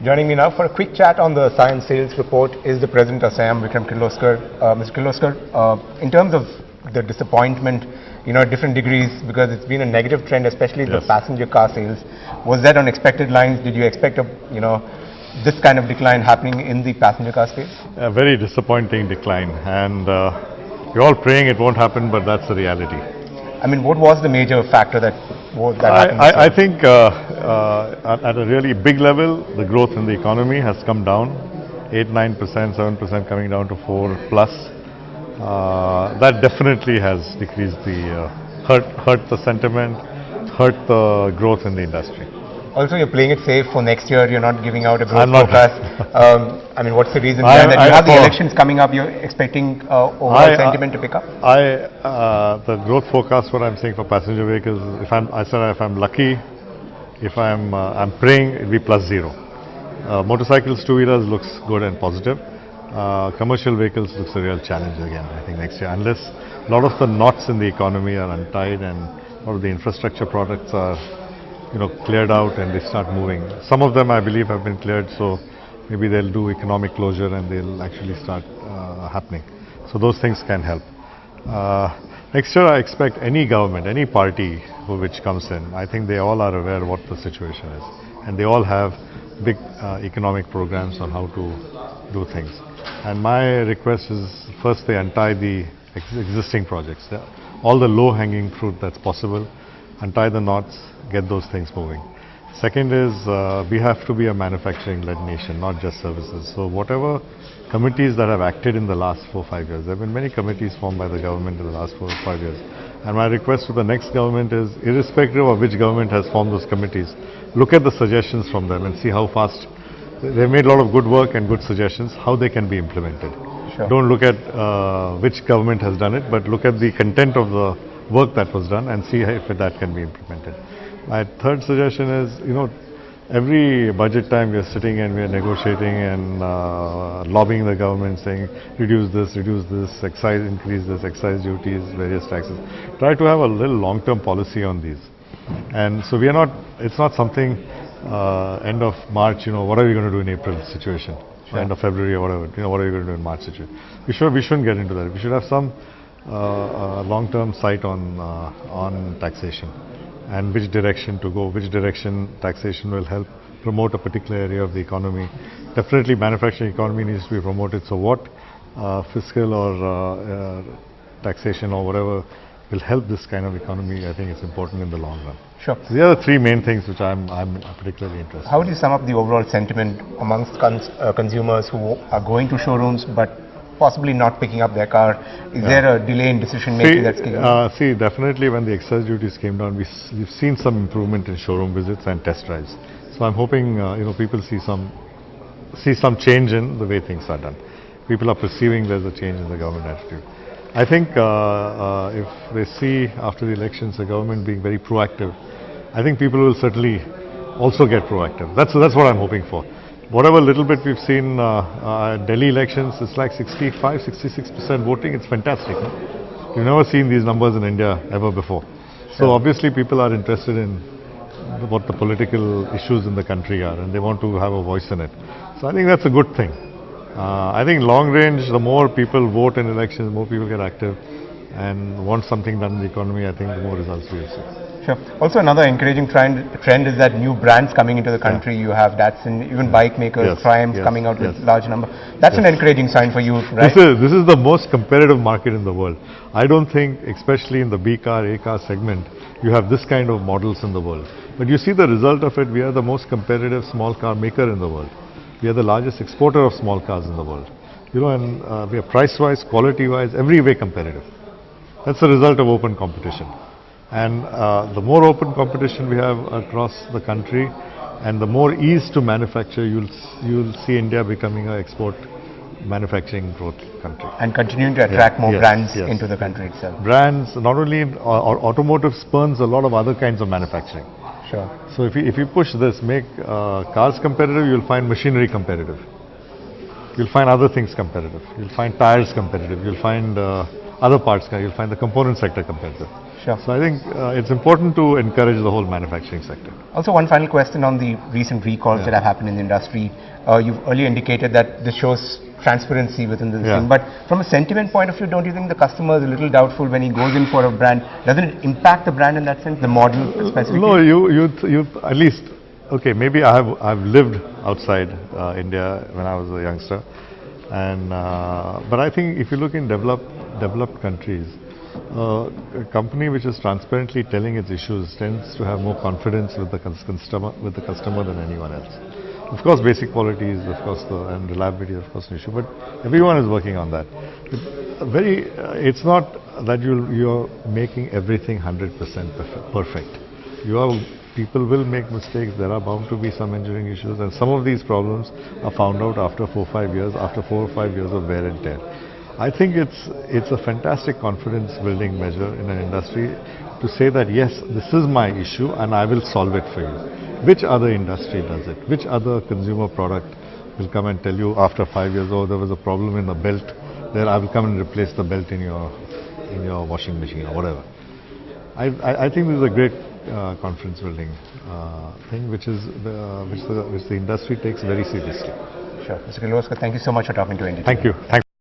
Joining me now for a quick chat on the SIAM sales report is the President of SIAM, Vikram Kirloskar. Mr. Kirloskar, in terms of the disappointment, at different degrees, because it's been a negative trend, especially the passenger car sales. Was that on expected lines? Did you expect this kind of decline happening in the passenger car space? A very disappointing decline, and we're all praying it won't happen, but that's the reality. I mean, what was the major factor that happened? I think at a really big level, the growth in the economy has come down, 8, 9%, 7% coming down to 4 plus. That definitely has decreased the, hurt the sentiment, hurt the growth in the industry. Also, you're playing it safe for next year. You're not giving out a growth forecast. I mean, what's the reason behind that? You have the elections coming up. You're expecting overall sentiment to pick up? The growth forecast, what I'm saying for passenger vehicles, if I'm lucky, if I'm praying, it'll be +0. Motorcycles, two-wheelers looks good and positive. Commercial vehicles looks a real challenge again, I think, next year. Unless a lot of the knots in the economy are untied and a lot of the infrastructure products are cleared out and they start moving. Some of them, I believe, have been cleared, so maybe they'll do economic closure and they'll actually start happening. So those things can help. Next year, I expect any government, any party which comes in, I think they all are aware what the situation is. And they all have big economic programs on how to do things. And my request is, first they untie the existing projects. All the low-hanging fruit that's possible, untie the knots, get those things moving. Second is, we have to be a manufacturing-led nation, not just services. So whatever committees that have acted in the last 4 or 5 years, there have been many committees formed by the government in the last 4 or 5 years. And my request to the next government is, irrespective of which government has formed those committees, look at the suggestions from them and see how fast. They've made a lot of good work and good suggestions, how they can be implemented. Sure. Don't look at which government has done it, but look at the content of the work that was done and see if that can be implemented. My third suggestion is, every budget time we are sitting and we are negotiating and lobbying the government, saying reduce this, excise, increase this, excise duties, various taxes. Try to have a little long-term policy on these. And so we are not, it's not something end of March, what are we going to do in April situation? Sure. End of February or whatever, what are we going to do in March situation? We shouldn't get into that. We should have some long-term sight on taxation and which direction to go, which direction taxation will help promote a particular area of the economy. Definitely manufacturing economy needs to be promoted, so what fiscal or taxation or whatever will help this kind of economy, I think it's important in the long run. Sure. So these are the 3 main things which I'm particularly interested in. How would you sum up the overall sentiment amongst consumers who are going to showrooms but possibly not picking up their car? Is there a delay in decision making that's kicking in? See, definitely when the excise duties came down, we've seen some improvement in showroom visits and test drives. So I'm hoping people see some change in the way things are done. People are perceiving there's a change in the government attitude. I think if they see after the elections the government being very proactive, I think people will certainly also get proactive. That's what I'm hoping for. Whatever little bit we've seen Delhi elections, it's like 65, 66% voting. It's fantastic. No? You've never seen these numbers in India ever before. So obviously people are interested in what the political issues in the country are and they want to have a voice in it. So I think that's a good thing. I think long range, the more people vote in elections, the more people get active and want something done in the economy, I think the more results we will see. Sure. Also, another encouraging trend is that new brands coming into the country. You have Datsun, even bike makers, Triumph coming out with large number. That's an encouraging sign for you, right? This is the most competitive market in the world. I don't think, especially in the B car, A car segment, you have this kind of models in the world. But you see the result of it, we are the most competitive small car maker in the world. We are the largest exporter of small cars in the world. And we are price-wise, quality-wise, every way competitive. That's the result of open competition. And the more open competition we have across the country and the more ease to manufacture, you'll see India becoming an export manufacturing growth country. And continuing to attract more brands into the country itself. Brands, not only automotive spurns a lot of other kinds of manufacturing. Sure. So if you push this, make cars competitive, you'll find machinery competitive. You'll find other things competitive. You'll find tires competitive. You'll find other parts, you'll find the component sector competitive. Sure. So I think it's important to encourage the whole manufacturing sector. Also, one final question on the recent recalls that have happened in the industry. You've earlier indicated that this shows transparency within the system. But from a sentiment point of view, don't you think the customer is a little doubtful when he goes in for a brand? Doesn't it impact the brand in that sense, the model specifically? No, you at least, okay, maybe I've lived outside India when I was a youngster, and but I think if you look in developed countries, a company which is transparently telling its issues tends to have more confidence with the customer than anyone else. Of course, basic quality is, of course, and reliability is, of course, an issue, but everyone is working on that. It's not that you're making everything 100% perfect. People will make mistakes. There are bound to be some engineering issues, and some of these problems are found out after 4 or 5 years of wear and tear. I think it's a fantastic confidence building measure in an industry to say that yes, this is my issue and I will solve it for you. Which other industry does it? Which other consumer product will come and tell you after 5 years, oh, there was a problem in the belt, there I will come and replace the belt in your washing machine or whatever. I think this is a great confidence building thing which the industry takes very seriously. Sure. Mr. Kirloskar, thank you so much for talking to NDTV. Thank you.